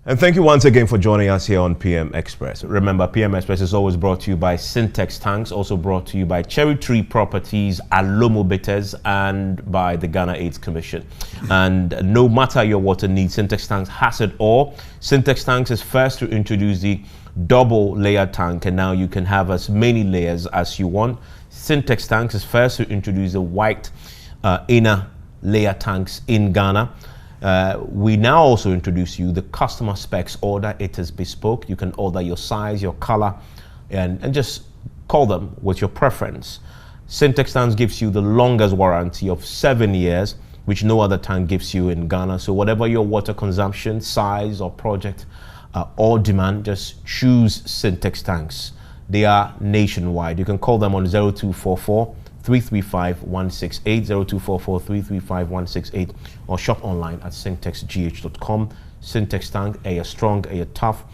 And thank you once again for joining us here on PM Express. Remember, PM Express is always brought to you by Syntex Tanks, also brought to you by Cherry Tree Properties, Alomo Bitters, and by the Ghana AIDS Commission. And no matter your water needs, Syntex Tanks has it all. Syntex Tanks is first to introduce the double layer tank, and now you can have as many layers as you want. Syntex Tanks is first to introduce the white inner layer tanks in Ghana. We now also introduce you the customer specs order. It is bespoke. You can order your size, your color, and just call them with your preference. Syntex Tanks gives you the longest warranty of 7 years, which no other tank gives you in Ghana. So whatever your water consumption, size, or project or demand, just choose Syntex Tanks. They are nationwide. You can call them on 0244 335 168, 0244 335 168, or shop online at syntexgh.com. Syntex Tank, are you strong, are you tough?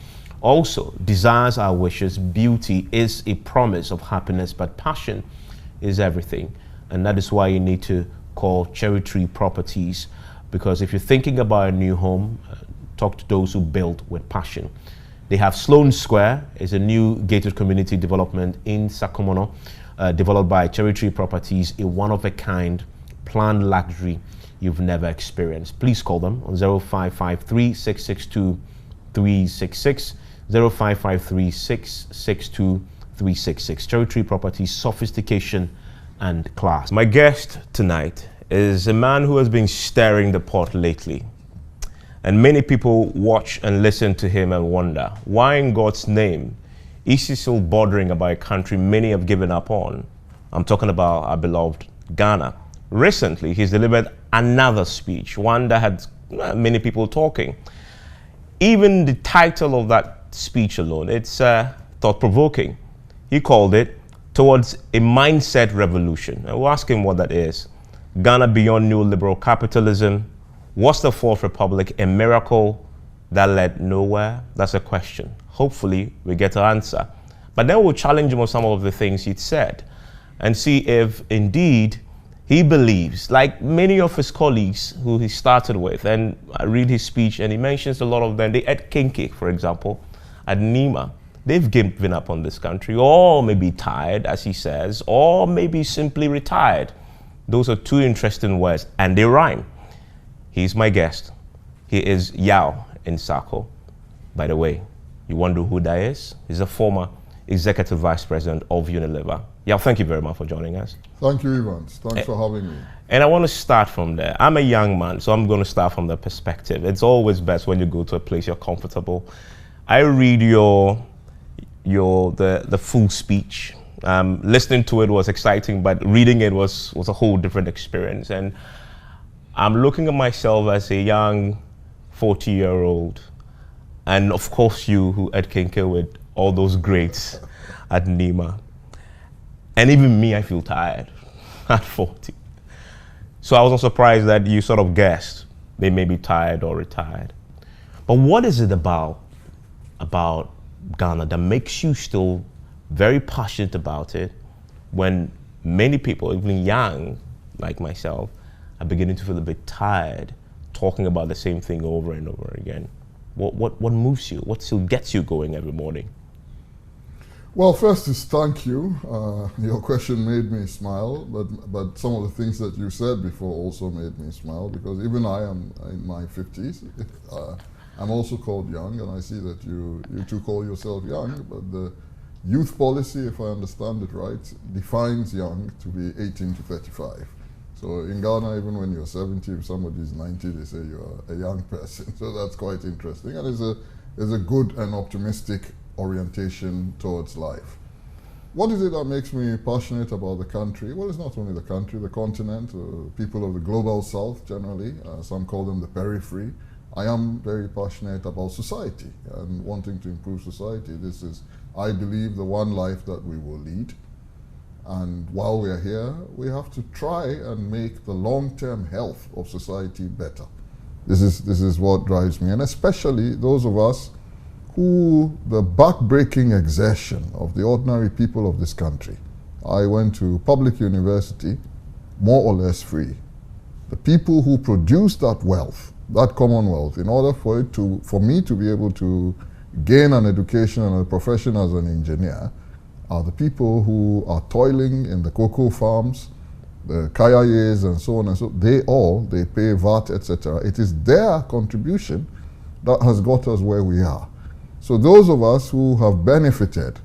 Also, desires are wishes. Beauty is a promise of happiness, but passion is everything. And that is why you need to call Cherry Tree Properties, because if you're thinking about a new home, talk to those who build with passion. They have Sloan Square, is a new gated community development in Sakomono, developed by Cherry Tree Properties, a one-of-a-kind planned luxury you've never experienced. Please call them on 0553 662 366, 0553 662 366. Cherry Tree Properties, sophistication and class. My guest tonight is a man who has been stirring the pot lately. And many people watch and listen to him and wonder, why in God's name is he still bothering about a country many have given up on? I'm talking about our beloved Ghana. Recently, he's delivered another speech, one that had many people talking. Even the title of that speech alone, it's thought-provoking. He called it Towards a Mindset Revolution. And we'll ask him what that is. Ghana beyond neoliberal capitalism. Was the Fourth Republic a miracle that led nowhere? That's a question. Hopefully, we get an answer. But then we'll challenge him on some of the things he'd said and see if indeed he believes, like many of his colleagues who he started with, and I read his speech and he mentions a lot of them. They ate kinky, for example, at Nima. They've given up on this country, or maybe tired, as he says, or maybe simply retired. Those are two interesting words, and they rhyme. He's my guest. He is Yaw Nsarkoh. By the way, you wonder who that is? He's a former executive vice president of Unilever. Yaw, thank you very much for joining us. Thank you, Evans. Thanks for having me. And I want to start from there. I'm a young man, so I'm going to start from the perspective. It's always best when you go to a place you're comfortable. I read the full speech. Listening to it was exciting, but reading it was a whole different experience. And I'm looking at myself as a young 40-year-old, and of course you who ate kinky with all those greats at Nima. And even me, I feel tired at 40. So I was not surprised that you sort of guessed they may be tired or retired. But what is it about Ghana that makes you still very passionate about it when many people, even young like myself, are beginning to feel a bit tired talking about the same thing over and over again? What moves you? What still gets you going every morning? Well, first is thank you. Your question made me smile, but some of the things that you said before also made me smile, because even I am in my 50s. I'm also called young, and I see that you two call yourself young, but the youth policy, if I understand it right, defines young to be 18 to 35. So in Ghana, even when you're 70, if somebody is 90, they say you're a young person. So that's quite interesting, and it's a good and optimistic orientation towards life. What is it that makes me passionate about the country? Well, it's not only the country, the continent, people of the global south generally. Some call them the periphery. I am very passionate about society and wanting to improve society. This is, I believe, the one life that we will lead. And while we are here, we have to try and make the long-term health of society better. This is what drives me, and especially those of us who the back-breaking exertion of the ordinary people of this country. I went to public university, more or less free. The people who produce that wealth that commonwealth, in order for me to be able to gain an education and a profession as an engineer, are the people who are toiling in the cocoa farms, the kayayes and so on and so. They pay VAT, etc. It is their contribution that has got us where we are. So those of us who have benefited,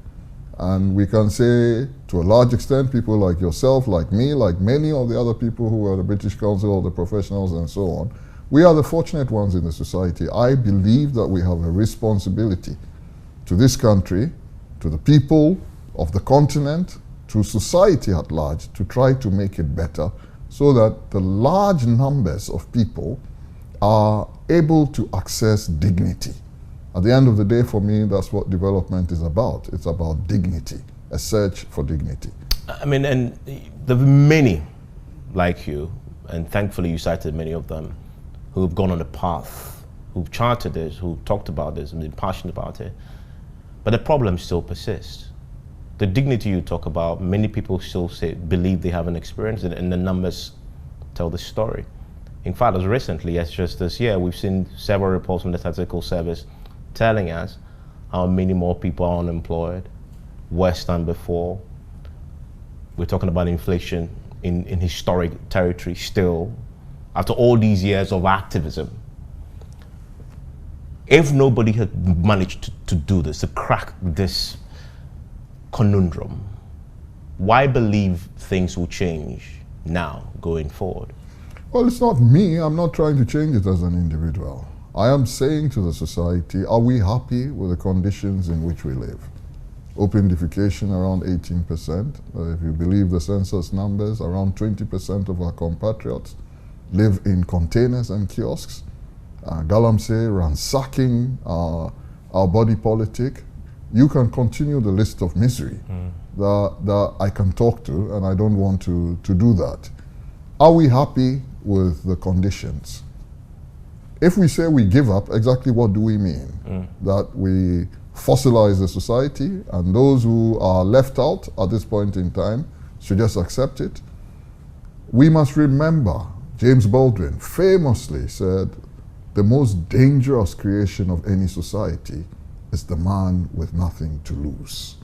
and we can say to a large extent, people like yourself, like me, like many of the other people who are the British Council of the Professionals and so on, we are the fortunate ones in the society. I believe that we have a responsibility to this country, to the people of the continent, to society at large, to try to make it better so that the large numbers of people are able to access dignity. At the end of the day, for me, that's what development is about. It's about dignity, a search for dignity. I mean, and there are many like you, and thankfully you cited many of them, who've gone on the path, who've charted this, who've talked about this and been passionate about it. But the problem still persists. The dignity you talk about, many people still believe they haven't experienced it, and the numbers tell the story. In fact, as recently as just this year, we've seen several reports from the Statistical Service telling us how many more people are unemployed, worse than before. We're talking about inflation in historic territory still, after all these years of activism. If nobody had managed to do this, to crack this conundrum, why believe things will change now going forward? Well, it's not me. I'm not trying to change it as an individual. I am saying to the society, are we happy with the conditions in which we live? Open defecation around 18%. If you believe the census numbers, around 20% of our compatriots live in containers and kiosks. Galamsey ransacking our body politic. You can continue the list of misery that I can talk to, and I don't want to do that. Are we happy with the conditions? If we say we give up, exactly what do we mean? That we fossilize the society, and those who are left out at this point in time should just accept it? We must remember, James Baldwin famously said, the most dangerous creation of any society is the man with nothing to lose.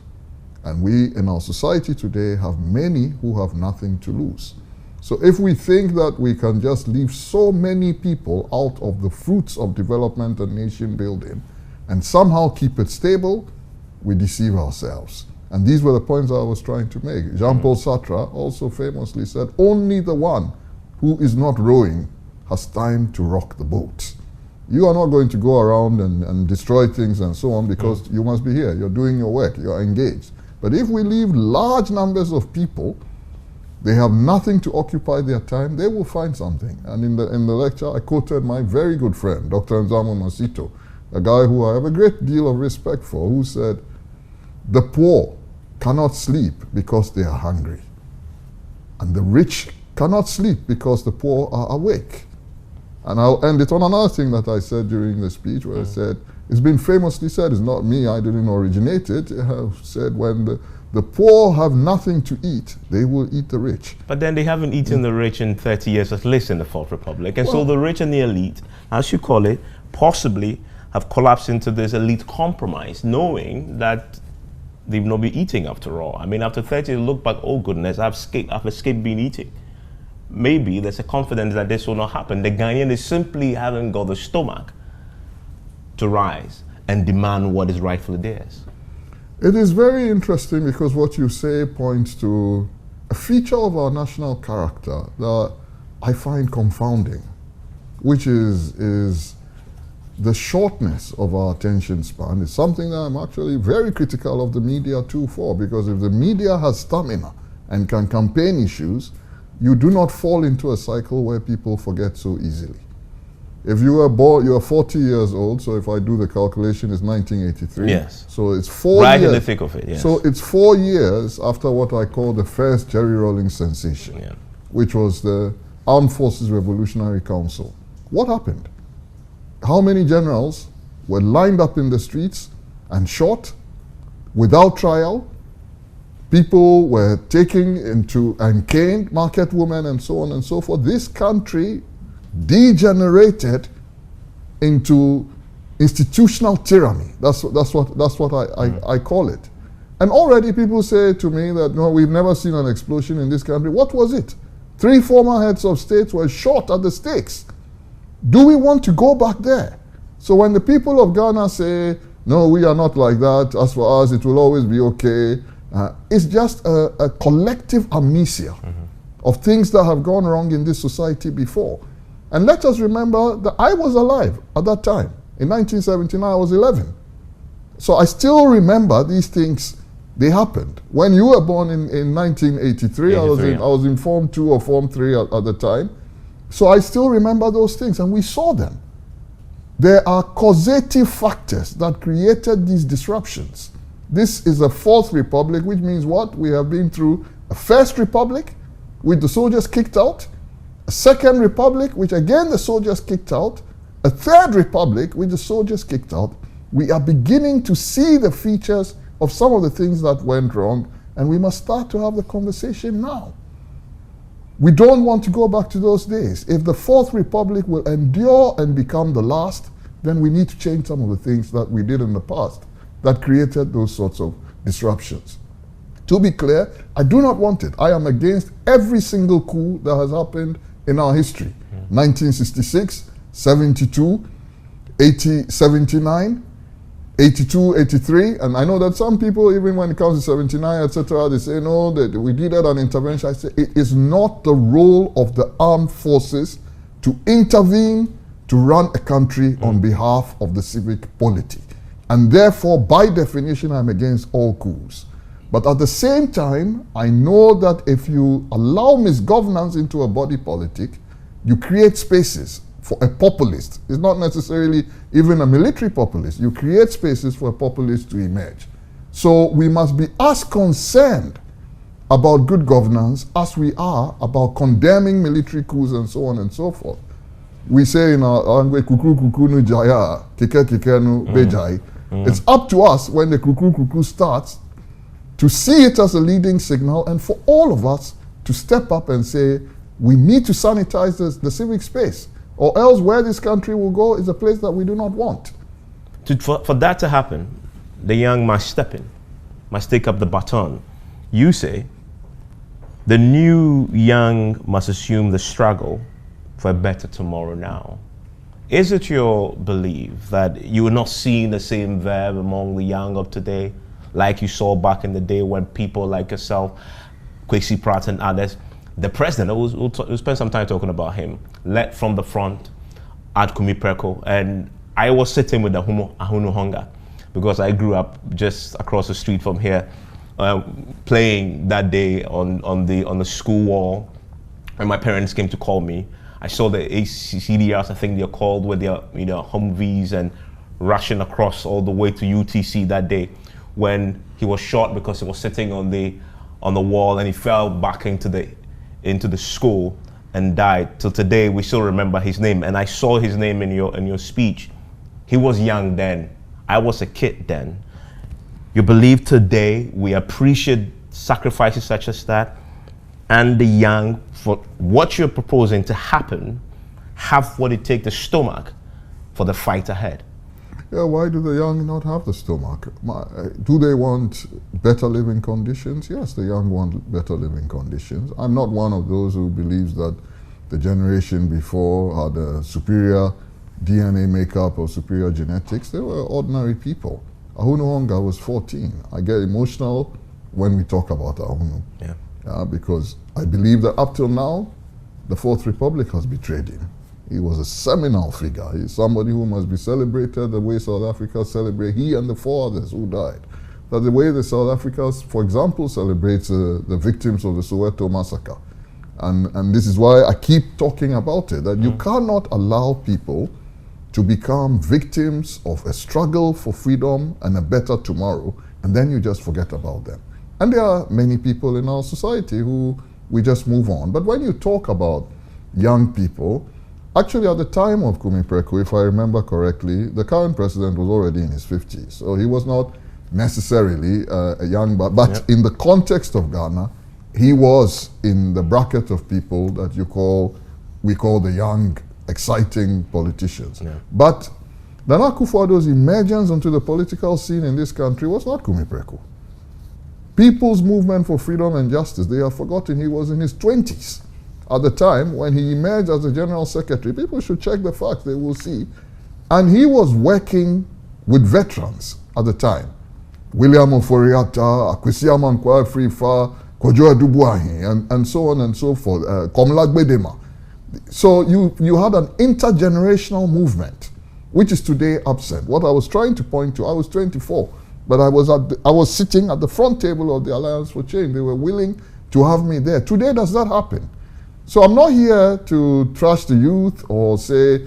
And we in our society today have many who have nothing to lose. So if we think that we can just leave so many people out of the fruits of development and nation building and somehow keep it stable, we deceive ourselves. And these were the points I was trying to make. Jean-Paul Sartre also famously said, only the one who is not rowing has time to rock the boat. You are not going to go around and destroy things and so on, because you must be here. You're doing your work. You're engaged. But if we leave large numbers of people, they have nothing to occupy their time, they will find something. And in the lecture, I quoted my very good friend, Dr. Nzamo Masito, a guy who I have a great deal of respect for, who said, the poor cannot sleep because they are hungry. And the rich cannot sleep because the poor are awake. And I'll end it on another thing that I said during the speech, where I said, it's been famously said, it's not me, I didn't originate it, I have said, when the poor have nothing to eat, they will eat the rich. But then they haven't eaten the rich in 30 years, at least in the Fourth Republic. And so the rich and the elite, as you call it, possibly have collapsed into this elite compromise, knowing that they've not been eating after all. I mean, after 30, they look back, oh goodness, I've escaped being eating. Maybe there's a confidence that this will not happen. The Ghanaians simply haven't got the stomach to rise and demand what is rightfully theirs. It is very interesting, because what you say points to a feature of our national character that I find confounding, which is the shortness of our attention span. It's something that I'm actually very critical of the media too for, because if the media has stamina and can campaign issues, you do not fall into a cycle where people forget so easily. If you were born, you are 40 years old, so if I do the calculation, it's 1983. Yes. So it's 4 years. Right in the thick of it, yes. So it's 4 years after what I call the first jerry-rolling sensation, which was the Armed Forces Revolutionary Council. What happened? How many generals were lined up in the streets and shot without trial? People were taken into and caned, market women and so on and so forth. This country degenerated into institutional tyranny. That's what I call it. And already people say to me that, no, we've never seen an explosion in this country. What was it? 3 former heads of states were shot at the stakes. Do we want to go back there? So when the people of Ghana say, no, we are not like that, as for us, it will always be okay, it's just a collective amnesia of things that have gone wrong in this society before. And let us remember that I was alive at that time. In 1979, I was 11. So I still remember these things. They happened. When you were born in 1983, I was in Form 2 or Form 3 at the time. So I still remember those things, and we saw them. There are causative factors that created these disruptions. This is a fourth republic, which means what? We have been through a first republic, with the soldiers kicked out, a second republic, which again the soldiers kicked out, a third republic, with the soldiers kicked out. We are beginning to see the features of some of the things that went wrong, and we must start to have the conversation now. We don't want to go back to those days. If the Fourth Republic will endure and become the last, then we need to change some of the things that we did in the past that created those sorts of disruptions. To be clear, I do not want it. I am against every single coup that has happened in our history. 1966, 72, 80, 79, 82, 83, and I know that some people, even when it comes to 79, etc., they say, no, that we needed an intervention. I say, it is not the role of the armed forces to intervene to run a country on behalf of the civic polity. And therefore, by definition, I'm against all coups. But at the same time, I know that if you allow misgovernance into a body politic, you create spaces for a populist. It's not necessarily even a military populist. You create spaces for a populist to emerge. So we must be as concerned about good governance as we are about condemning military coups and so on and so forth. We say in our language, kuku kuku nu jaya, kike kike nu bejai. It's up to us when the kuku kuku starts to see it as a leading signal, and for all of us to step up and say, we need to sanitize the civic space, or else where this country will go is a place that we do not want. For that to happen, the young must step in, must take up the baton. You say the new young must assume the struggle for a better tomorrow now. Is it your belief that you are not seeing the same verve among the young of today, like you saw back in the day when people like yourself, Kwesi Pratt and others, the president, we'll spend some time talking about him, led from the front at Kumi Preko, and I was sitting with the Ahunu Honga because I grew up just across the street from here, playing that day on the school wall, and my parents came to call me. I saw the ACDRs, I think they're called, with their Humvees and rushing across all the way to UTC that day when he was shot because he was sitting on the wall and he fell back into the school and died. Till today, we still remember his name, and I saw his name in your speech. He was young then. I was a kid then. You believe today we appreciate sacrifices such as that, and the young, for what you're proposing to happen, have what it takes, the stomach for the fight ahead? Yeah, why do the young not have the stomach? Do they want better living conditions? Yes, the young want better living conditions. I'm not one of those who believes that the generation before had a superior DNA makeup or superior genetics. They were ordinary people. Ahunu Honga was 14. I get emotional when we talk about Ahunu. Because I believe that up till now, the Fourth Republic has betrayed him. He was a seminal figure. He's somebody who must be celebrated the way South Africa celebrates, he and the 4 others who died. That the way the South Africa, for example, celebrates the victims of the Soweto massacre. And this is why I keep talking about it, that you cannot allow people to become victims of a struggle for freedom and a better tomorrow, and then you just forget about them. And there are many people in our society who we just move on. But when you talk about young people, actually at the time of Kumi Preko, if I remember correctly, the current president was already in his 50s. So he was not necessarily a young, but in the context of Ghana, he was in the bracket of people that we call the young exciting politicians. Yeah. But Nana Akufo-Addo's emergence onto the political scene in this country was not Kumi Preku. People's Movement for Freedom and Justice, they have forgotten he was in his 20s at the time when he emerged as the General Secretary. People should check the facts, they will see. And he was working with veterans at the time. William Oforiatta, Akwesi Amankwah Afrifa, Kojo Adubuahi, and so on and so forth, Komla Gbedema. So you had an intergenerational movement, which is today absent. What I was trying to point to, I was 24, but I was sitting at the front table of the Alliance for Change. They were willing to have me there. Today, does that happen? So I'm not here to trash the youth or say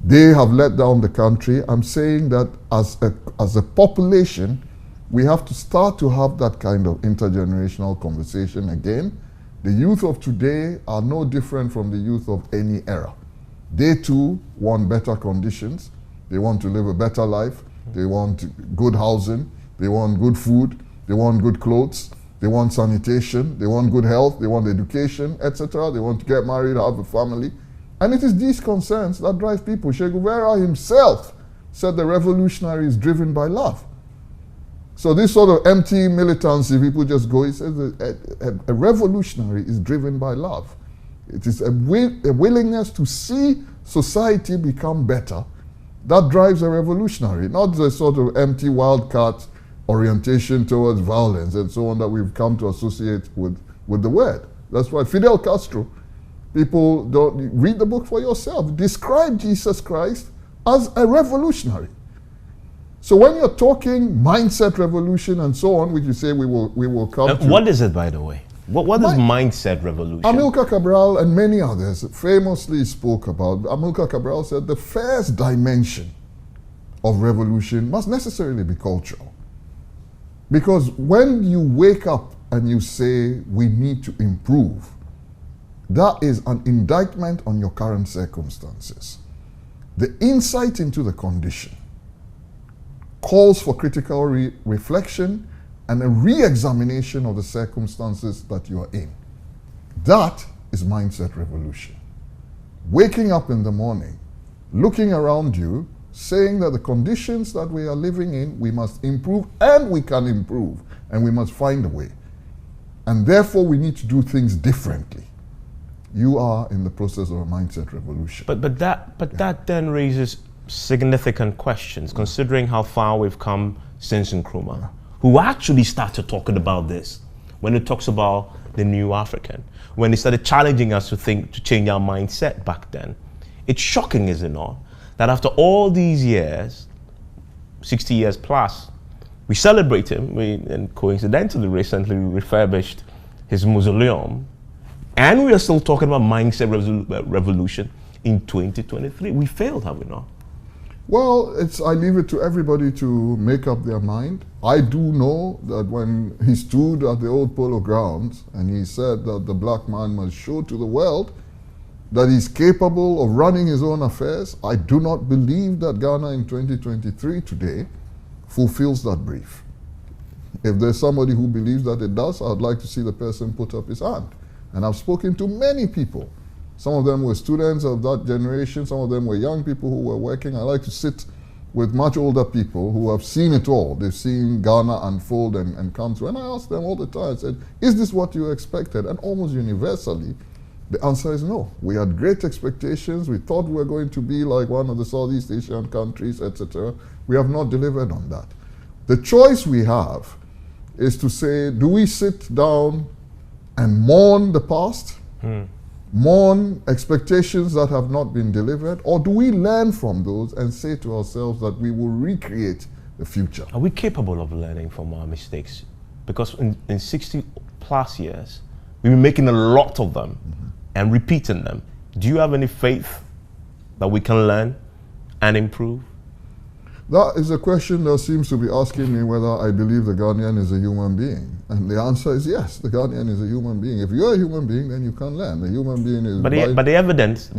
they have let down the country. I'm saying that as a population, we have to start to have that kind of intergenerational conversation again. The youth of today are no different from the youth of any era. They too want better conditions. They want to live a better life. They want good housing. They want good food. They want good clothes. They want sanitation. They want good health. They want education, etc. They want to get married, have a family. And it is these concerns that drive people. Che Guevara himself said the revolutionary is driven by love. So this sort of empty militancy, people just go, he says a revolutionary is driven by love. It is a willingness to see society become better that drives a revolutionary, not the sort of empty wildcat orientation towards violence and so on that we've come to associate with the word. That's why Fidel Castro, people don't read the book for yourself, describe Jesus Christ as a revolutionary. So when you're talking mindset revolution and so on, which you say we will come to. What is it, by the way? What is mindset revolution? Amilcar Cabral and many others famously spoke about. Amilcar Cabral said the first dimension of revolution must necessarily be cultural. Because when you wake up and you say we need to improve, that is an indictment on your current circumstances. The insight into the condition calls for critical reflection and a re-examination of the circumstances that you are in. That is mindset revolution. Waking up in the morning, looking around you, saying that the conditions that we are living in, we must improve, and we can improve, and we must find a way. And therefore we need to do things differently. You are in the process of a mindset revolution. But that then raises significant questions, considering how far we've come since Nkrumah, who actually started talking about this when it talks about the new African, when they started challenging us to change our mindset back then. It's shocking, is it not, that after all these years, 60 years plus, we celebrate him, and coincidentally recently refurbished his mausoleum, and we are still talking about mindset revolution in 2023. We failed, have we not? Well, I leave it to everybody to make up their mind. I do know that when he stood at the old polo grounds and he said that the black man must show to the world that he's capable of running his own affairs, I do not believe that Ghana in 2023 today fulfills that brief. If there's somebody who believes that it does, I'd like to see the person put up his hand. And I've spoken to many people. Some of them were students of that generation. Some of them were young people who were working. I like to sit with much older people who have seen it all. They've seen Ghana unfold and come through. And I ask them all the time, I said, is this what you expected? And almost universally, the answer is no. We had great expectations. We thought we were going to be like one of the Southeast Asian countries, etc. We have not delivered on that. The choice we have is to say, do we sit down and mourn the past? Mourn expectations that have not been delivered, or do we learn from those and say to ourselves that we will recreate the future? Are we capable of learning from our mistakes? Because in 60 plus years, we've been making a lot of them and repeating them. Do you have any faith that we can learn and improve? That is a question that seems to be asking me whether I believe the Ghanaian is a human being. And the answer is yes, the Ghanaian is a human being. If you're a human being, then you can learn. The human being is... But the evidence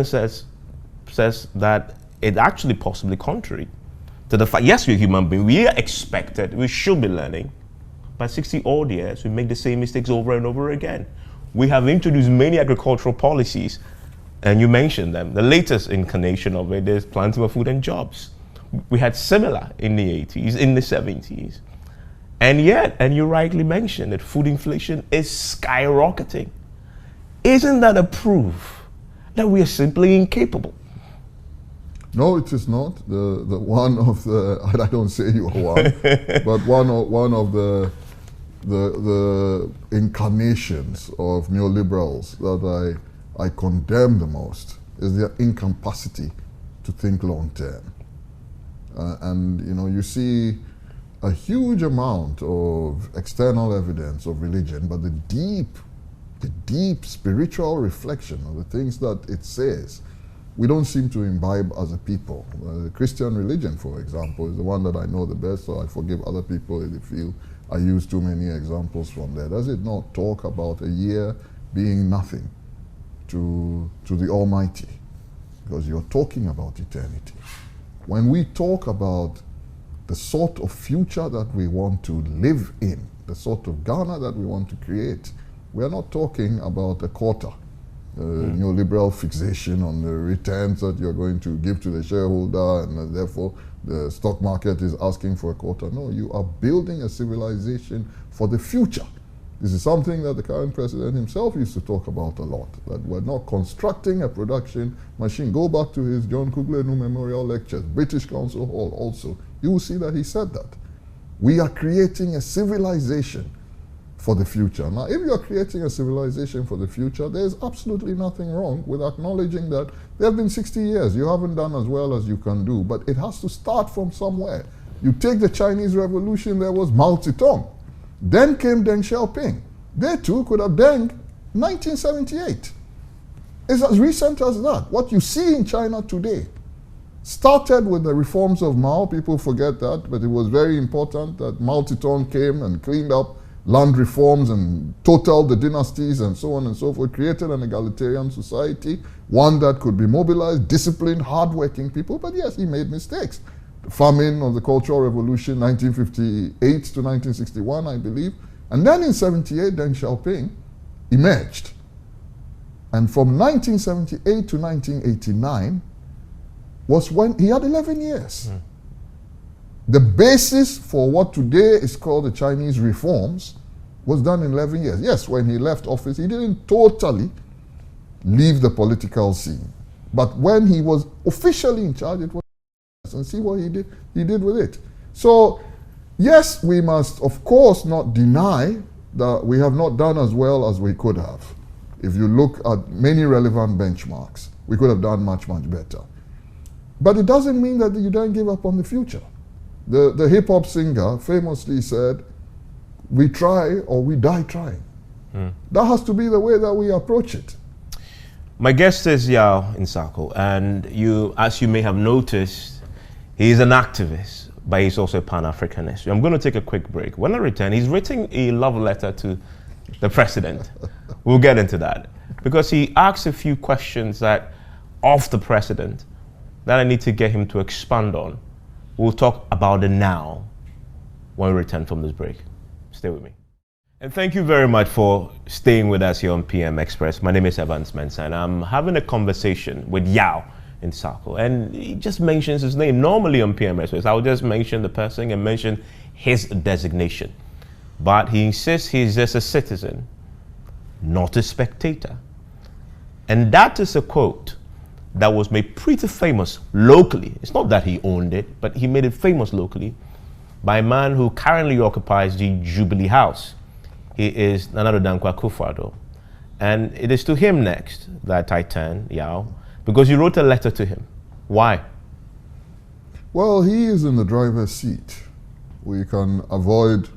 says that it's actually possibly contrary to the fact, yes, we're a human being. We are expected, we should be learning. By 60 odd years, we make the same mistakes over and over again. We have introduced many agricultural policies And you mentioned them. The latest incarnation of it is planting for food and jobs. We had similar in the 80s, in the 70s. And yet, and you rightly mentioned that food inflation is skyrocketing. Isn't that a proof that we are simply incapable? No, it is not. The one of the, I don't say you are one, but one of the incarnations of neoliberals that I condemn the most is their incapacity to think long term. And you know, you see a huge amount of external evidence of religion, but the deep spiritual reflection of the things that it says, we don't seem to imbibe as a people. The Christian religion, for example, is the one that I know the best, so I forgive other people if they feel I use too many examples from there. Does it not talk about a year being nothing to the Almighty? Because you're talking about eternity. When we talk about the sort of future that we want to live in, the sort of Ghana that we want to create, we are not talking about a quarter. Neoliberal fixation on the returns that you're going to give to the shareholder, and therefore the stock market is asking for a quarter. No, you are building a civilization for the future. This is something that the current president himself used to talk about a lot, that we're not constructing a production machine. Go back to his John Kuglenu Memorial Lectures, British Council Hall also. You will see that he said that. We are creating a civilization for the future. Now, if you're creating a civilization for the future, there's absolutely nothing wrong with acknowledging that there have been 60 years. You haven't done as well as you can do, but it has to start from somewhere. You take the Chinese Revolution, there was Mao Zedong. Then came Deng Xiaoping. They too could have done 1978. It's as recent as that. What you see in China today started with the reforms of Mao. People forget that, but it was very important that Mao Zedong came and cleaned up land reforms and totaled the dynasties and so on and so forth, created an egalitarian society, one that could be mobilized, disciplined, hardworking people. But yes, he made mistakes. The famine of the Cultural Revolution, 1958 to 1961, I believe. And then in 78, Deng Xiaoping emerged. And from 1978 to 1989 was when he had 11 years. The basis for what today is called the Chinese reforms was done in 11 years. Yes, when he left office, he didn't totally leave the political scene. But when he was officially in charge, it was, and see what he did with it. So, yes, we must, of course, not deny that we have not done as well as we could have. If you look at many relevant benchmarks, we could have done much, much better. But it doesn't mean that you don't give up on the future. The hip-hop singer famously said, we try or we die trying. That has to be the way that we approach it. My guest is Yaw Nsarkoh, and as you may have noticed, he is an activist, but he's also a Pan-Africanist. I'm going to take a quick break. When I return, he's written a love letter to the president. We'll get into that, because he asks a few questions of the president that I need to get him to expand on. We'll talk about it now when we return from this break. Stay with me. And thank you very much for staying with us here on PM Express. My name is Evans Mensah, and I'm having a conversation with Yaw Nsarkoh. And he just mentions his name. Normally on PM Express, I'll just mention the person and mention his designation. But he insists he's just a citizen, not a spectator. And that is a quote that was made pretty famous locally. It's not that he owned it, but he made it famous locally by a man who currently occupies the Jubilee House. He is Nana Addo Dankwa Akufo-Addo. And it is to him next that I turn, Yaw, because you wrote a letter to him. Why? Well, he is in the driver's seat. We can avoid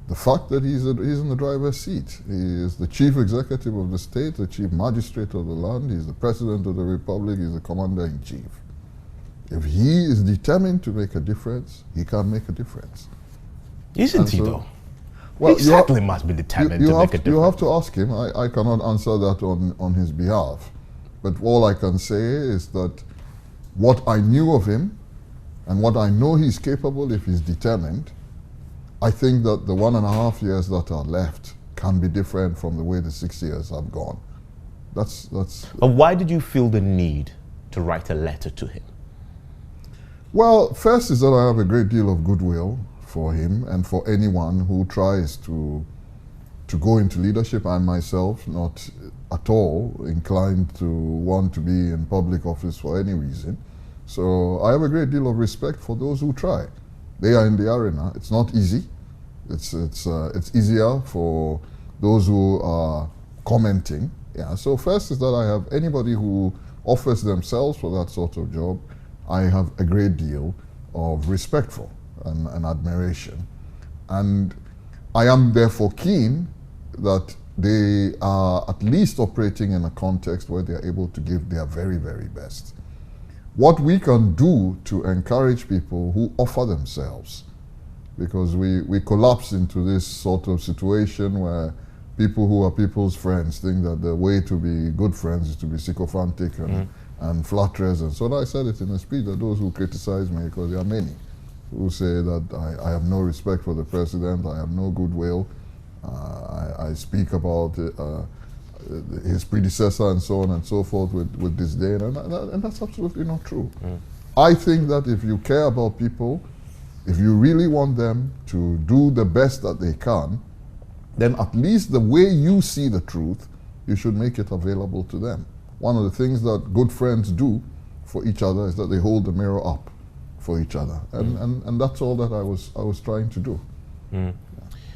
the fact that he's in the driver's seat. He is the chief executive of the state, the chief magistrate of the land, he's the president of the republic, he's the commander-in-chief. If he is determined to make a difference, he can make a difference. Isn't he, though? Well, he certainly must be determined to make a difference. You have to ask him. I cannot answer that on his behalf. But all I can say is that what I knew of him and what I know he's capable if he's determined, I think that the 1.5 years that are left can be different from the way the 6 years have gone. But why did you feel the need to write a letter to him? Well, first is that I have a great deal of goodwill for him and for anyone who tries to go into leadership. I'm myself not at all inclined to want to be in public office for any reason. So I have a great deal of respect for those who try. They are in the arena. It's not easy. It's easier for those who are commenting. Yeah. So first is that I have anybody who offers themselves for that sort of job, I have a great deal of respect for and admiration. And I am therefore keen that they are at least operating in a context where they are able to give their very, very best. What we can do to encourage people who offer themselves, because we collapse into this sort of situation where people who are people's friends think that the way to be good friends is to be sycophantic and flatterers. And so I said it in a speech that those who criticize me, because there are many, who say that I have no respect for the president, I have no goodwill, I speak about his predecessor and so on and so forth with disdain, and that's absolutely not true. I think that if you care about people, if you really want them to do the best that they can, then at least the way you see the truth, you should make it available to them. One of the things that good friends do for each other is that they hold the mirror up for each other, and that's all that I was trying to do.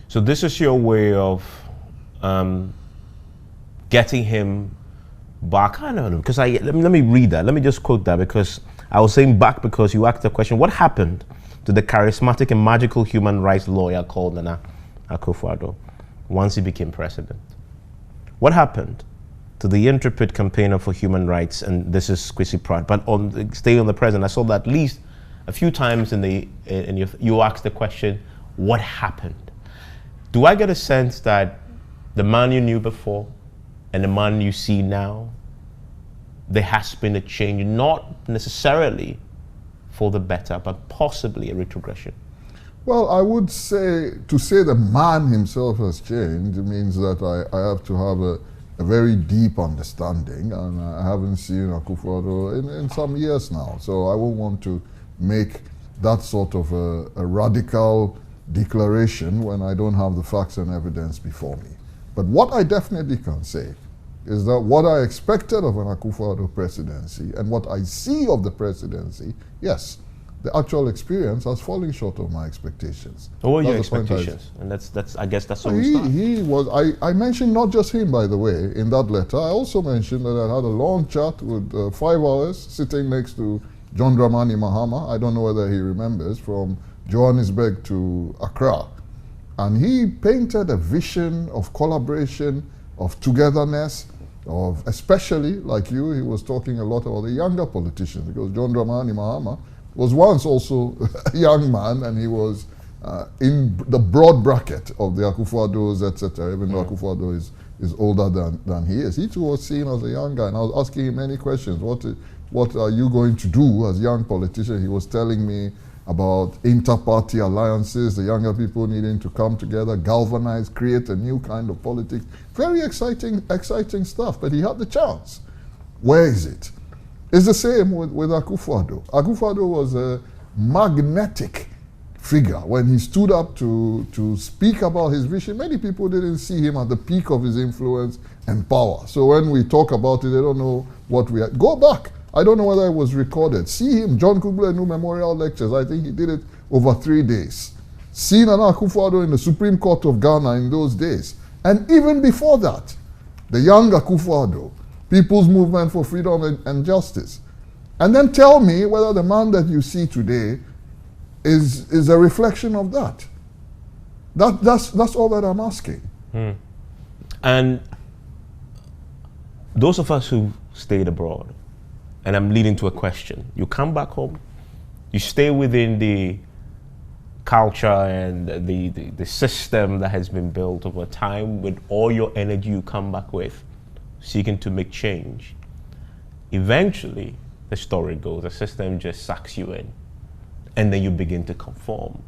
So this is your way of getting him back. I don't know, because let me read that. Let me just quote that, because I was saying back because you asked the question, what happened to the charismatic and magical human rights lawyer called Nana Akufo-Addo once he became president? What happened to the intrepid campaigner for human rights? And this is Kwesi Pratt, but staying on the present, I saw that at least a few times you asked the question, what happened? Do I get a sense that the man you knew before and the man you see now, there has been a change, not necessarily for the better, but possibly a retrogression? Well, I would say, to say the man himself has changed means that I have to have a very deep understanding, and I haven't seen Akufo-Addo in some years now. So I won't want to make that sort of a radical declaration when I don't have the facts and evidence before me. But what I definitely can say is that what I expected of an Akufo-Addo presidency and what I see of the presidency, yes, the actual experience has fallen short of my expectations. What were your expectations? And that's I guess that's where we start. He was, I mentioned not just him, by the way, in that letter. I also mentioned that I had a long chat with 5 hours sitting next to John Dramani Mahama. I don't know whether he remembers, from Johannesburg to Accra. And he painted a vision of collaboration, of togetherness, of, especially like you, he was talking a lot about the younger politicians, because John Dramani Mahama was once also a young man, and he was in the broad bracket of the Akufo-Addos, etc. Even though Akufo-Addo is older than he is. He too was seen as a young guy, and I was asking him many questions. What are you going to do as a young politician? He was telling me about inter-party alliances, the younger people needing to come together, galvanize, create a new kind of politics. Very exciting stuff, but he had the chance. Where is it? It's the same with Akufo-Addo. Akufo-Addo was a magnetic figure. When he stood up to speak about his vision, many people didn't see him at the peak of his influence and power. So when we talk about it, they don't know what we are. Go back. I don't know whether it was recorded. See him, John Kublai-Enu Memorial Lectures. I think he did it over 3 days. See Nana Akufo-Addo in the Supreme Court of Ghana in those days. And even before that, the young Akufo-Addo, People's Movement for Freedom and Justice. And then tell me whether the man that you see today is a reflection of that. That's all that I'm asking. And those of us who stayed abroad, and I'm leading to a question. You come back home, you stay within the culture and the system that has been built over time. With all your energy you come back with, seeking to make change. Eventually, the story goes, the system just sucks you in, and then you begin to conform.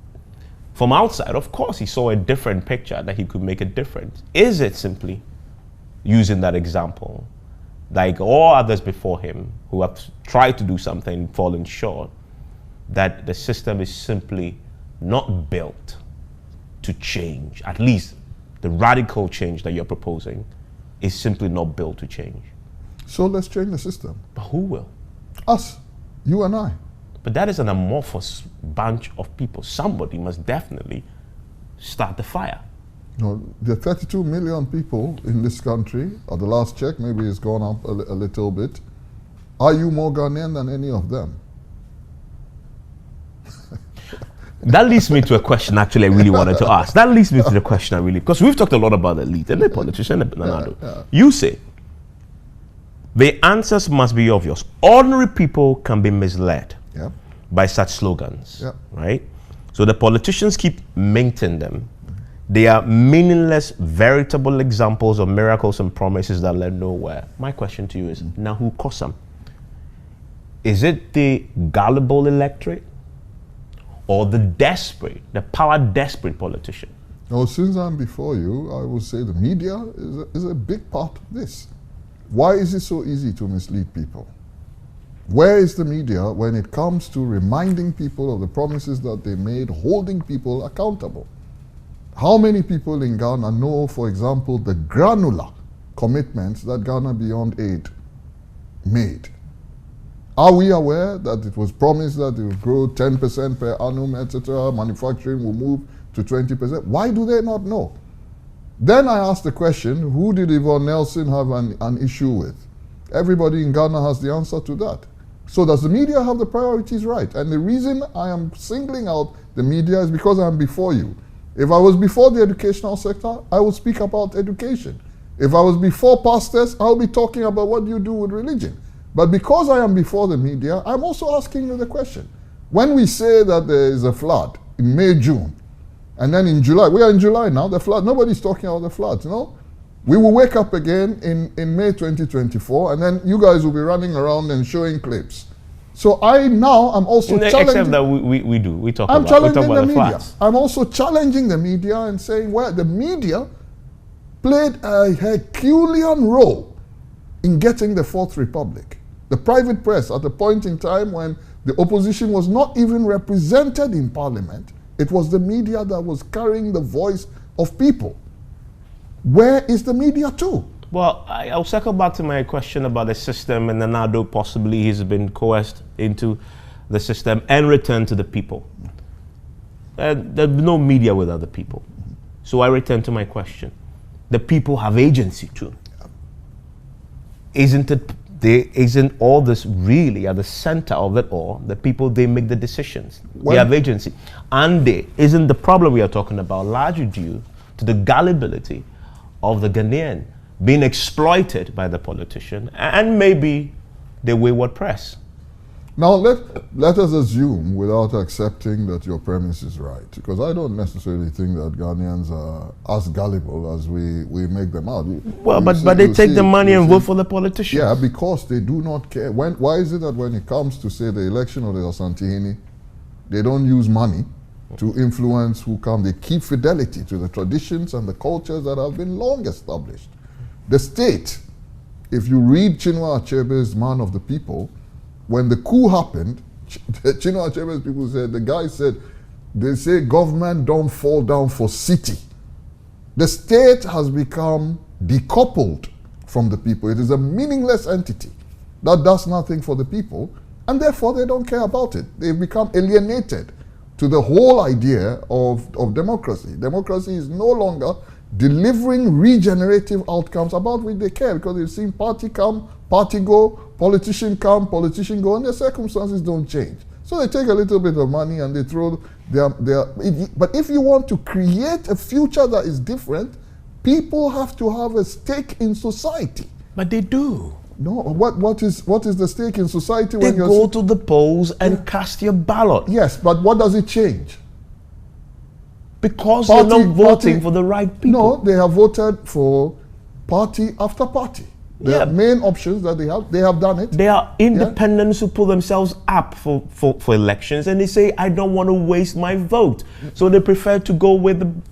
From outside, of course, he saw a different picture, that he could make a difference. Is it simply, using that example, like all others before him who have tried to do something, fallen short, that the system is simply not built to change. At least the radical change that you're proposing is simply not built to change. So let's change the system. But who will? Us, you and I. But that is an amorphous bunch of people. Somebody must definitely start the fire. No, there are 32 million people in this country. At the last check, maybe it's gone up a little bit. Are you more Ghanaian than any of them? That leads me to a question actually I really wanted to ask. That leads me to the question I really, because we've talked a lot about the elite and the politician, yeah. You say, the answers must be obvious. Ordinary people can be misled by such slogans, right? So the politicians keep minting them. They are meaningless, veritable examples of miracles and promises that led nowhere. My question to you is, now who caused them? Is it the gullible electorate or the desperate, the power-desperate politician? No, since I'm before you, I would say the media is a big part of this. Why is it so easy to mislead people? Where is the media when it comes to reminding people of the promises that they made, holding people accountable? How many people in Ghana know, for example, the granular commitments that Ghana Beyond Aid made? Are we aware that it was promised that it would grow 10% per annum, etc., manufacturing will move to 20%? Why do they not know? Then I asked the question, who did Yvonne Nelson have an issue with? Everybody in Ghana has the answer to that. So does the media have the priorities right? And the reason I am singling out the media is because I'm before you. If I was before the educational sector, I would speak about education. If I was before pastors, I'll be talking about what you do with religion. But because I am before the media, I'm also asking you the question. When we say that there is a flood in May, June, and then in July, we are in July now, the flood, nobody's talking about the floods, no? We will wake up again in May 2024, and then you guys will be running around and showing clips. So I'm also challenging... Except that we do, we talk about the media. floods. I'm also challenging the media and saying, well, the media played a Herculean role in getting the Fourth Republic. The private press, at a point in time when the opposition was not even represented in parliament, it was the media that was carrying the voice of people. Where is the media too? Well, I'll circle back to my question about the system, and then Nado possibly he's been coerced into the system and returned to the people. There's no media without the people. So I return to my question. The people have agency too. Isn't all this really at the center of it all? The people, they make the decisions. They have agency. And isn't the problem we are talking about largely due to the gullibility of the Ghanaian being exploited by the politician and maybe the wayward press? Now let us assume, without accepting that your premise is right, because I don't necessarily think that Ghanaians are as gullible as we make them out. Well, but they take the money and vote for the politicians. Yeah, because they do not care. Why is it that when it comes to, say, the election of the Asantehene, they don't use money to influence who come? They keep fidelity to the traditions and the cultures that have been long established. The state, if you read Chinua Achebe's Man of the People, when the coup happened, Chinua Achebe's people said, the guy said, they say government don't fall down for city. The state has become decoupled from the people. It is a meaningless entity that does nothing for the people, and therefore they don't care about it. They've become alienated to the whole idea of democracy. Democracy is no longer delivering regenerative outcomes about which they care, because they've seen party come, party go, politician come, politician go, and their circumstances don't change. So they take a little bit of money and they throw but if you want to create a future that is different, people have to have a stake in society. But they do. No, what is the stake in society when you go to the polls and cast your ballot? Yes, but what does it change? Because they're not voting for the right people. No, they have voted for party after party. The main options that they have done it. They are independents who pull themselves up for elections, and they say, I don't want to waste my vote. So they prefer to go with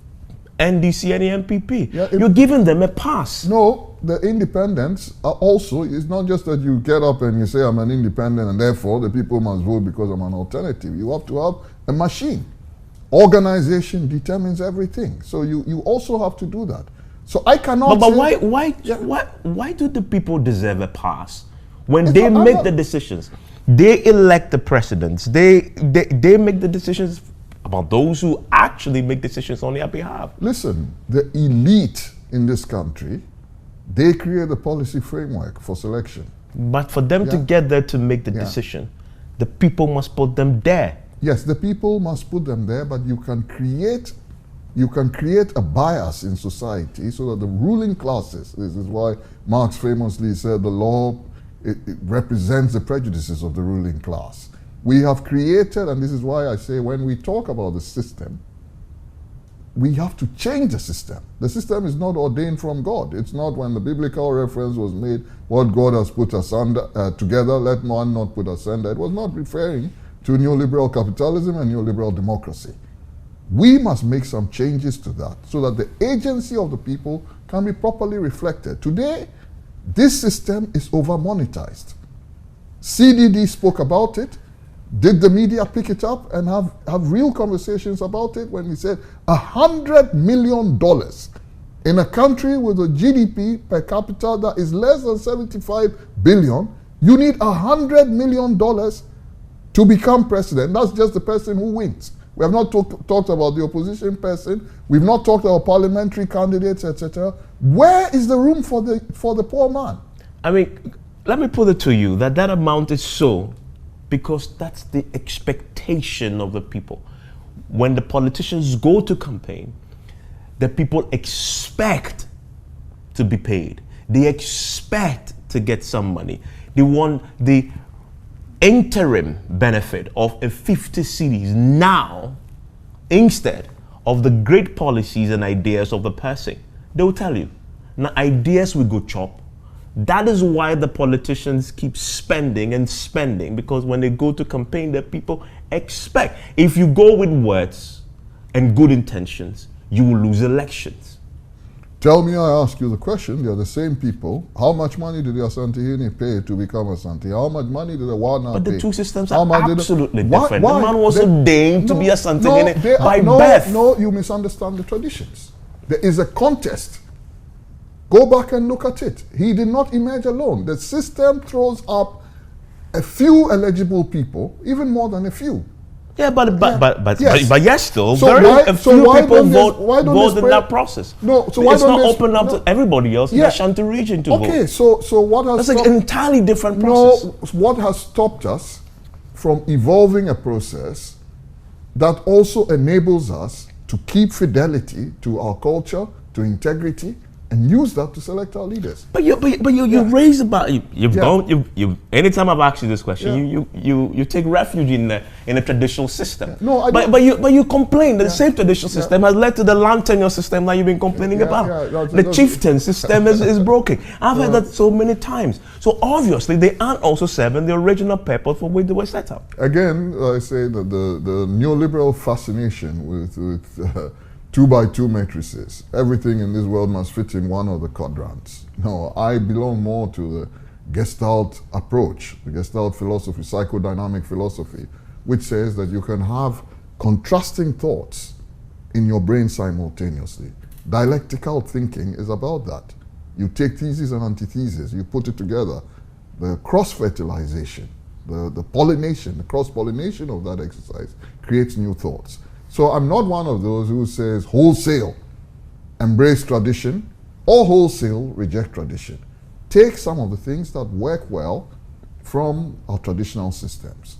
NDC and the MPP. Yeah, You're giving them a pass. No, the independents are also, it's not just that you get up and you say I'm an independent and therefore the people must vote because I'm an alternative. You have to have a machine. Organization determines everything. So you also have to do that. So I cannot But why do the people deserve a pass? When they make the decisions, they elect the presidents, they make the decisions about those who actually make decisions on their behalf. Listen, the elite in this country, they create the policy framework for selection. But for them to get there to make the decision, the people must put them there. Yes, the people must put them there, but you can create a bias in society so that the ruling classes, this is why Marx famously said the law, it represents the prejudices of the ruling class. We have created, and this is why I say when we talk about the system, we have to change the system. The system is not ordained from God. It's not when the biblical reference was made, what God has put asunder, together, let man not put asunder. It was not referring to neoliberal capitalism and neoliberal democracy. We must make some changes to that so that the agency of the people can be properly reflected. Today, this system is over-monetized. CDD spoke about it. Did the media pick it up and have real conversations about it when he said $100 million in a country with a GDP per capita that is less than 75 billion, you need $100 million to become president. That's just the person who wins. We have not talked about the opposition person. We've not talked about parliamentary candidates, etc. Where is the room for the poor man? I mean, let me put it to you that amount is so because that's the expectation of the people. When the politicians go to campaign, the people expect to be paid. They expect to get some money. They want the interim benefit of a 50 cedis now instead of the great policies and ideas of the person. They will tell you, now ideas will go chop. That is why the politicians keep spending and spending, because when they go to campaign, the people expect. If you go with words and good intentions, you will lose elections. Tell me, I ask you the question, they're the same people. How much money did the Asantehene pay to become Asante? How much money did the Wana pay? But the two systems are absolutely different. The man was ordained to be Asantehene by birth. birth. No, you misunderstand the traditions. There is a contest. Go back and look at it. He did not emerge alone. The system throws up a few eligible people, even more than a few. Yeah, but yes, still so very why, a so few why people vote in that process. No, so why it's don't not they open up to everybody else in the Ashanti region to vote. Okay, so what has that's like an entirely different process. No, what has stopped us from evolving a process that also enables us to keep fidelity to our culture, to integrity, and use that to select our leaders. But you raise about anytime I've asked you this question, you take refuge in a traditional system. No, I don't. But you complain that the same traditional system has led to the land tenure system that you've been complaining about. The chieftain system is broken. I've heard that so many times. So obviously they aren't also serving the original purpose for which they were set up. Again, I say that the neoliberal fascination with 2x2 matrices. Everything in this world must fit in one of the quadrants. No, I belong more to the Gestalt approach, the Gestalt philosophy, psychodynamic philosophy, which says that you can have contrasting thoughts in your brain simultaneously. Dialectical thinking is about that. You take thesis and antithesis, you put it together. The cross-fertilization, the pollination, the cross-pollination of that exercise creates new thoughts. So I'm not one of those who says wholesale embrace tradition or wholesale reject tradition. Take some of the things that work well from our traditional systems.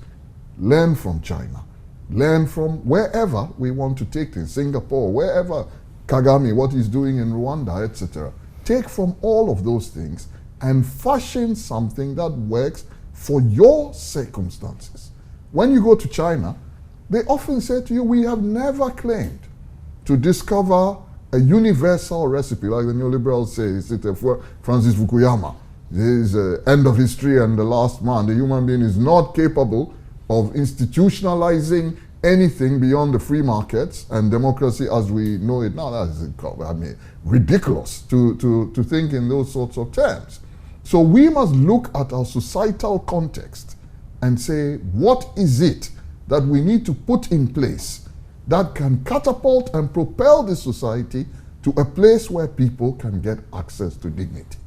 Learn from China. Learn from wherever we want to take things, Singapore, wherever Kagame, what he's doing in Rwanda, etc. Take from all of those things and fashion something that works for your circumstances. When you go to China, they often say to you, we have never claimed to discover a universal recipe, like the neoliberals say, Francis Fukuyama. This is end of history and the last man. The human being is not capable of institutionalizing anything beyond the free markets and democracy as we know it now. That is, I mean, ridiculous to think in those sorts of terms. So we must look at our societal context and say, what is it that we need to put in place that can catapult and propel the society to a place where people can get access to dignity?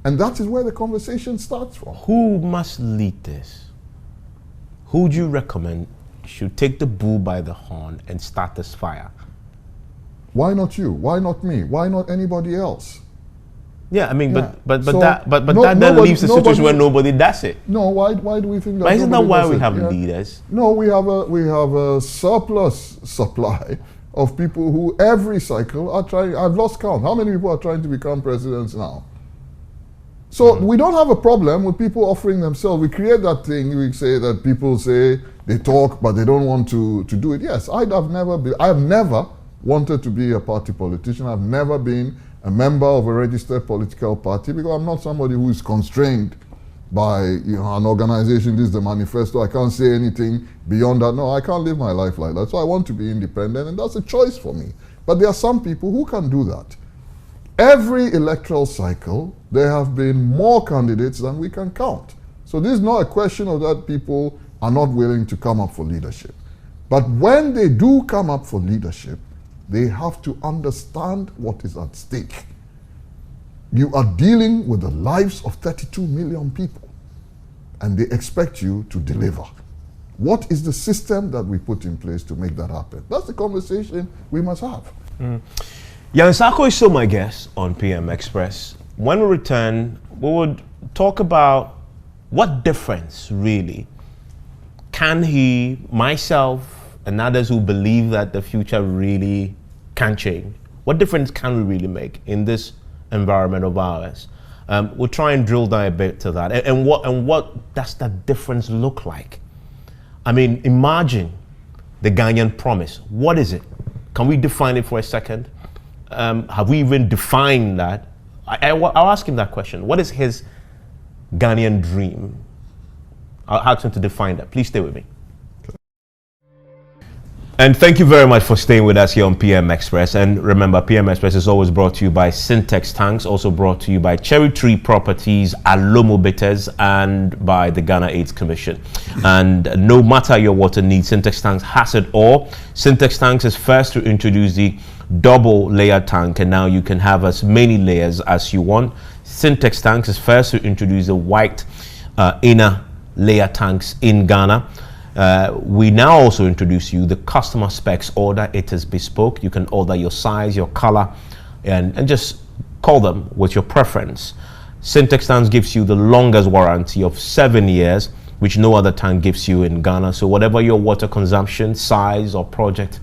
And that is where the conversation starts from. Who must lead this? Who do you recommend should take the bull by the horn and start this fire? Why not you? Why not me? Why not anybody else? Yeah, I mean, Yeah. but So that nobody- then leaves a situation where nobody does it. No, why do we think that? But isn't that nobody why does we it? have Yeah. leaders? No, we have a surplus supply of people who every cycle are trying. I've lost count. How many people are trying to become presidents now? So we don't have a problem with people offering themselves. We create that thing. We say that people say they talk, but they don't want to do it. Yes, I have never wanted to be a party politician. I've never been a member of a registered political party because I'm not somebody who is constrained by an organization. This is the manifesto. I can't say anything beyond that. No, I can't live my life like that. So I want to be independent, and that's a choice for me. But there are some people who can do that. Every electoral cycle, there have been more candidates than we can count. So this is not a question of that people are not willing to come up for leadership. But when they do come up for leadership, they have to understand what is at stake. You are dealing with the lives of 32 million people, and they expect you to deliver. What is the system that we put in place to make that happen? That's the conversation we must have. Yaw Nsarkoh is still my guest on PM Express. When we return, we would talk about what difference really can he, myself, and others who believe that the future really can change. What difference can we really make in this environment of ours? We'll try and drill down a bit to that. And what does that difference look like? I mean, imagine the Ghanaian promise. What is it? Can we define it for a second? Have we even defined that? I'll ask him that question. What is his Ghanaian dream? I'll ask him to define that. Please stay with me. And thank you very much for staying with us here on PM Express. And remember, PM Express is always brought to you by Syntex Tanks, also brought to you by Cherry Tree Properties, Alomo Bitters, and by the Ghana AIDS Commission. And no matter your water needs, Syntex Tanks has it all. Syntex Tanks is first to introduce the double layer tank, and now you can have as many layers as you want. Syntex Tanks is first to introduce the white inner layer tanks in Ghana. We now also introduce you the customer specs order. It is bespoke. You can order your size, your color, and just call them with your preference. Syntex Tanks gives you the longest warranty of 7 years, which no other tank gives you in Ghana. So whatever your water consumption, size, or project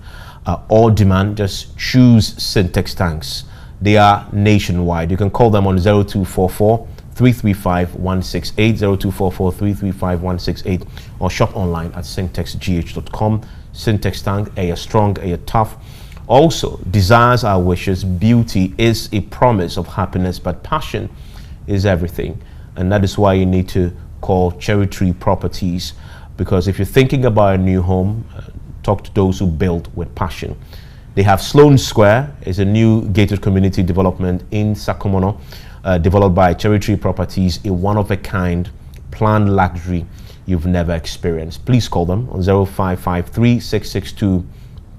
or demand, just choose Syntex Tanks. They are nationwide. You can call them on 0244 335 168, 0244 335 168, or shop online at syntexgh.com. Syntex Tank, a strong, a tough. Also, desires are wishes. Beauty is a promise of happiness, but passion is everything. And that is why you need to call Cherry Tree Properties, because if you're thinking about a new home, talk to those who build with passion. They have Sloane Square. It's a new gated community development in Sakomono, developed by Cherry Tree Properties, a one-of-a-kind planned luxury you've never experienced. Please call them on 0553 662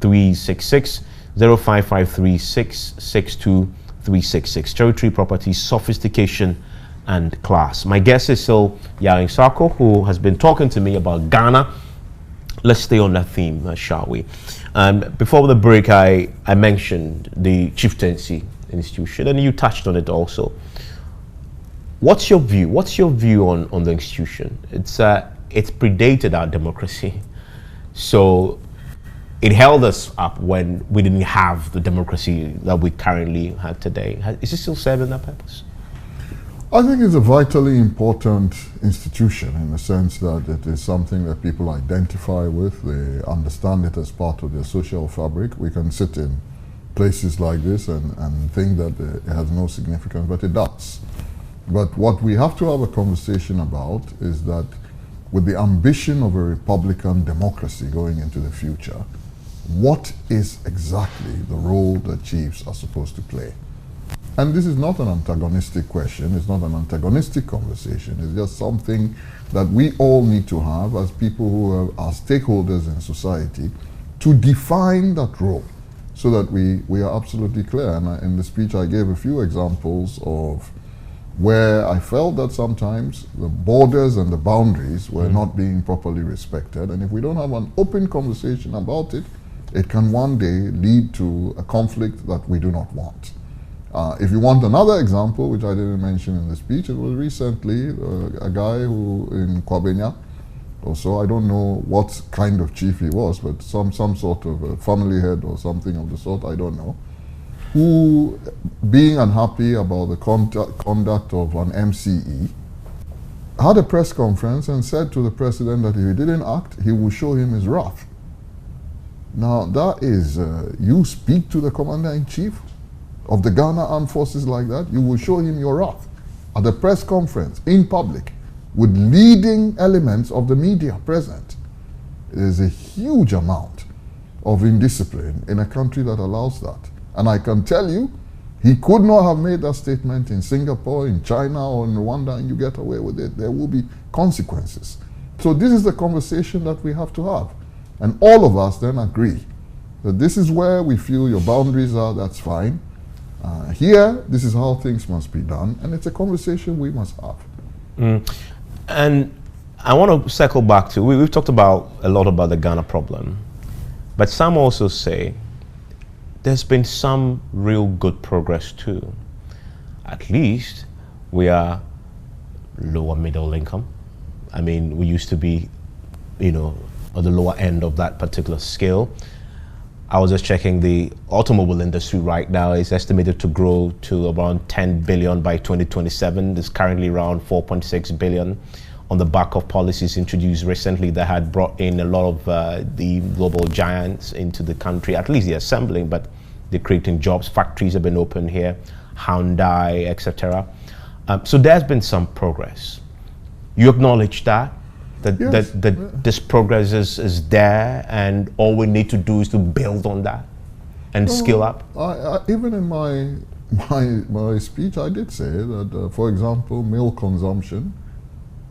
366, 0553 662 366. Cherry Tree Properties, sophistication and class. My guest is still Yaw Nsarkoh, who has been talking to me about Ghana. Let's stay on that theme, shall we? Before the break, I mentioned the Chieftaincy institution, and you touched on it also. What's your view? What's your view on the institution? It's predated our democracy, so it held us up when we didn't have the democracy that we currently have today. Is it still serving that purpose? I think it's a vitally important institution in the sense that it is something that people identify with. They understand it as part of their social fabric. We can sit in places like this and think that it has no significance, but it does. But what we have to have a conversation about is that with the ambition of a Republican democracy going into the future, what is exactly the role that chiefs are supposed to play? And this is not an antagonistic question, it's not an antagonistic conversation, it's just something that we all need to have as people who are stakeholders in society to define that role so that we are absolutely clear. And in the speech I gave a few examples of where I felt that sometimes the borders and the boundaries were not being properly respected. And if we don't have an open conversation about it, it can one day lead to a conflict that we do not want. If you want another example, which I didn't mention in the speech, it was recently a guy who in Kwabenya, also I don't know what kind of chief he was, but some sort of a family head or something of the sort, I don't know, who, being unhappy about the conduct of an MCE, had a press conference and said to the president that if he didn't act, he would show him his wrath. Now that is, you speak to the commander-in-chief of the Ghana Armed Forces like that, you will show him your wrath at a press conference in public with leading elements of the media present. There's a huge amount of indiscipline in a country that allows that. And I can tell you, he could not have made that statement in Singapore, in China, or in Rwanda, and you get away with it. There will be consequences. So this is the conversation that we have to have. And all of us then agree that this is where we feel your boundaries are, that's fine. Here, this is how things must be done, and it's a conversation we must have. And I want to circle back to, we've talked about a lot about the Ghana problem, but some also say there's been some real good progress too. At least we are lower middle income. I mean, we used to be, you know, on the lower end of that particular scale. I was just checking the automobile industry right now is estimated to grow to around 10 billion by 2027. It's currently around 4.6 billion on the back of policies introduced recently that had brought in a lot of the global giants into the country. At least they're assembling, but they're creating jobs. Factories have been opened here, Hyundai, etc. So there's been some progress. You acknowledge that? Yes. This progress is there, and all we need to do is to build on that and scale up. Even in my speech, I did say that, for example, milk consumption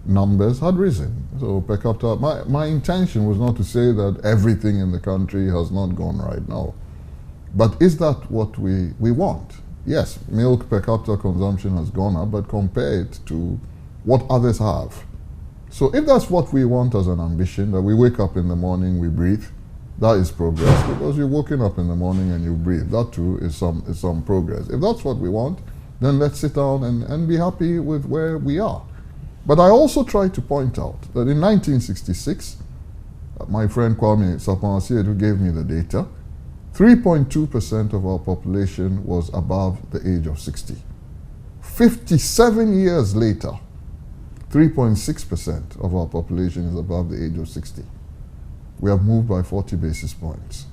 numbers had risen. So per capita, my intention was not to say that everything in the country has not gone right now. But is that what we want? Yes, milk per capita consumption has gone up, but compare it to what others have. So if that's what we want as an ambition, that we wake up in the morning, we breathe, that is progress, because you're waking up in the morning and you breathe. That too is some progress. If that's what we want, then let's sit down and be happy with where we are. But I also try to point out that in 1966, my friend Kwame Sapon, who gave me the data, 3.2% of our population was above the age of 60. 57 years later, 3.6% of our population is above the age of 60. We have moved by 40 basis points.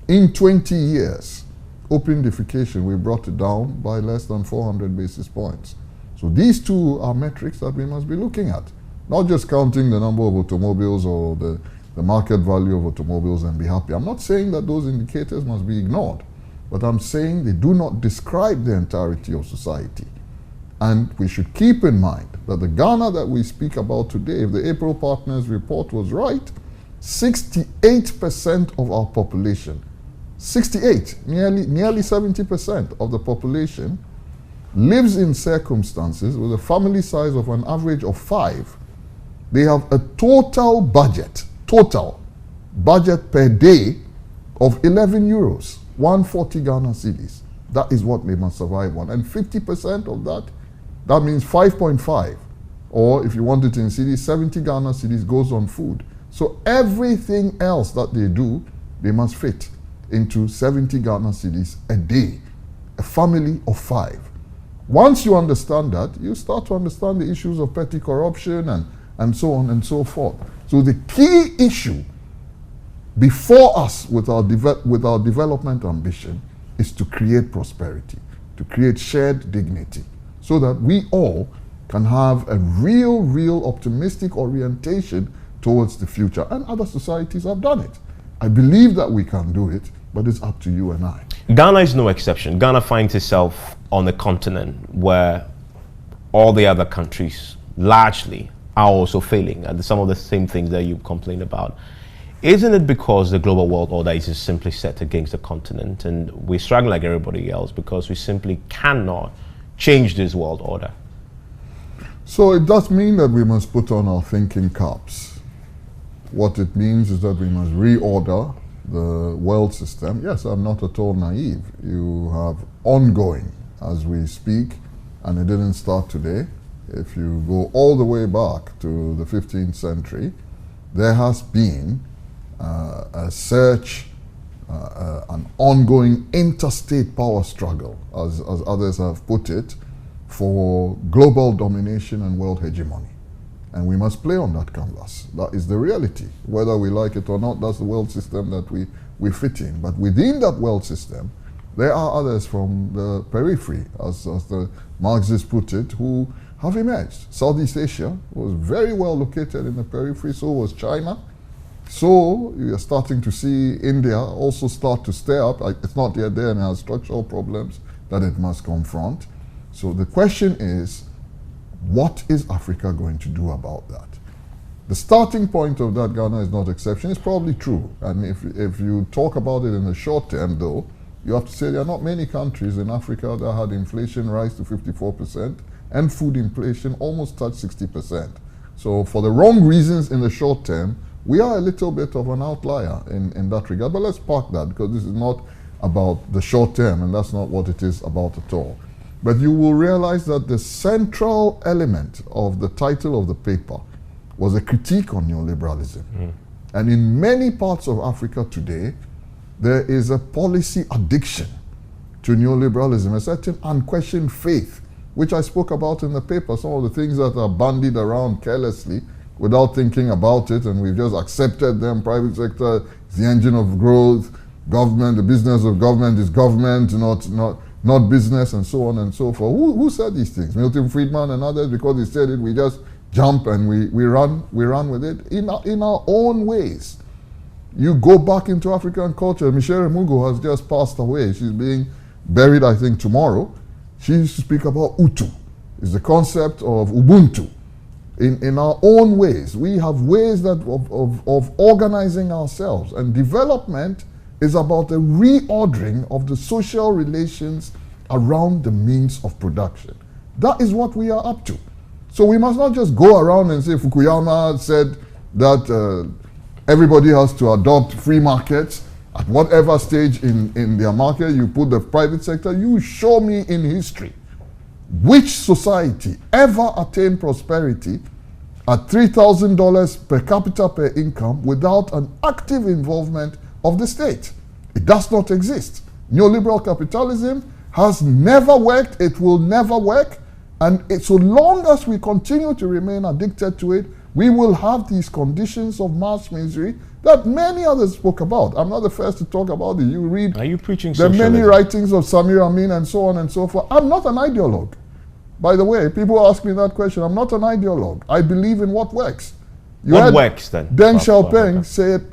In 20 years, open defecation, we brought it down by less than 400 basis points. So these two are metrics that we must be looking at. Not just counting the number of automobiles or the market value of automobiles and be happy. I'm not saying that those indicators must be ignored, but I'm saying they do not describe the entirety of society. And we should keep in mind that the Ghana that we speak about today, if the April Partners report was right, 68% of our population, 68, nearly 70% of the population lives in circumstances with a family size of an average of 5. They have a total budget per day of 11 euros, 140 Ghana cedis. That is what they must survive on. And 50% of that means 5.5, or if you want it in cedis, 70 Ghana cedis goes on food. So everything else that they do, they must fit into 70 Ghana cedis a day, a family of 5. Once you understand that, you start to understand the issues of petty corruption and so on and so forth. So the key issue before us with our development ambition is to create prosperity, to create shared dignity, so that we all can have a real optimistic orientation towards the future, and other societies have done it. I believe that we can do it, but it's up to you and I. Ghana is no exception. Ghana finds itself on a continent where all the other countries largely are also failing at some of the same things that you complain about. Isn't it because the global world order is just simply set against the continent and we struggle like everybody else because we simply cannot change this world order? So it does mean that we must put on our thinking caps. What it means is that we must reorder the world system. Yes, I'm not at all naive. You have ongoing as we speak, and it didn't start today. If you go all the way back to the 15th century, there has been a search, an ongoing interstate power struggle, as others have put it, for global domination and world hegemony. And we must play on that canvas. That is the reality. Whether we like it or not, that's the world system that we fit in. But within that world system, there are others from the periphery, as the Marxists put it, who have emerged. Southeast Asia was very well located in the periphery, so was China. So you're starting to see India also start to stare up. It's not yet there and has structural problems that it must confront. So the question is, what is Africa going to do about that? The starting point of that, Ghana is not exception. It's probably true. And if you talk about it in the short term, though, you have to say there are not many countries in Africa that had inflation rise to 54% and food inflation almost touched 60%. So for the wrong reasons in the short term, we are a little bit of an outlier in that regard. But let's park that, because this is not about the short term, and that's not what it is about at all. But you will realize that the central element of the title of the paper was a critique on neoliberalism. And in many parts of Africa today, there is a policy addiction to neoliberalism, a certain unquestioned faith, which I spoke about in the paper, some of the things that are bandied around carelessly without thinking about it, and we've just accepted them. Private sector is the engine of growth, government, the business of government is government, not business, and so on and so forth. Who said these things? Milton Friedman and others. Because he said it, we just jump and we run with it in our own ways. You go back into African culture. Michelle Remugo has just passed away. She's being buried, I think, tomorrow. She used to speak about Utu. It's the concept of Ubuntu. In our own ways, we have ways that of organizing ourselves, and development is about the reordering of the social relations around the means of production. That is what we are up to. So we must not just go around and say Fukuyama said that everybody has to adopt free markets at whatever stage in their market. You put the private sector. You show me in history which society ever attained prosperity at $3,000 per capita per income without an active involvement of the state. It does not exist. Neoliberal capitalism has never worked. It will never work. And so long as we continue to remain addicted to it, we will have these conditions of mass misery that many others spoke about. I'm not the first to talk about it. You read Are you preaching the socialism? many writings of Samir Amin and so on and so forth. I'm not an ideologue. By the way, people ask me that question. I'm not an ideologue. I believe in what works. What works then? Deng Xiaoping said,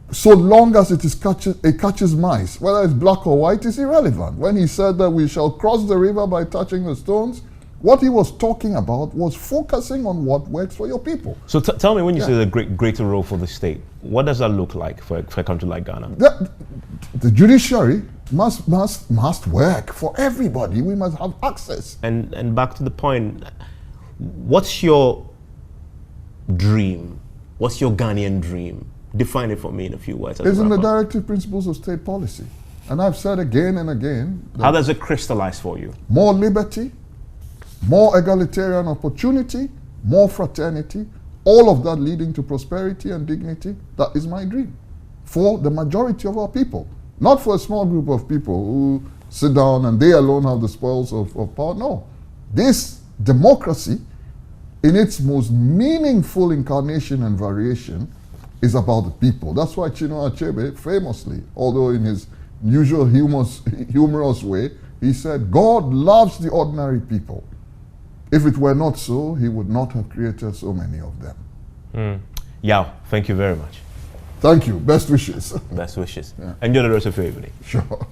so long as it catches mice, whether it's black or white, is irrelevant. When he said that we shall cross the river by touching the stones, what he was talking about was focusing on what works for your people. So tell me, when you say the greater role for the state, what does that look like for a country like Ghana? The judiciary must work for everybody. We must have access. And back to the point, what's your dream? What's your Ghanaian dream? Define it for me in a few words. It's in the directive principles of state policy. And I've said again and again. How does it crystallize for you? More liberty, more egalitarian opportunity, more fraternity, all of that leading to prosperity and dignity. That is my dream for the majority of our people. Not for a small group of people who sit down and they alone have the spoils of power. No. This democracy, in its most meaningful incarnation and variation, is about the people. That's why Chinua Achebe famously, although in his usual humorous way, he said, God loves the ordinary people. If it were not so, he would not have created so many of them. Yaw, thank you very much. Thank you. Best wishes. Best wishes. Yeah. Enjoy the rest of your evening. Sure.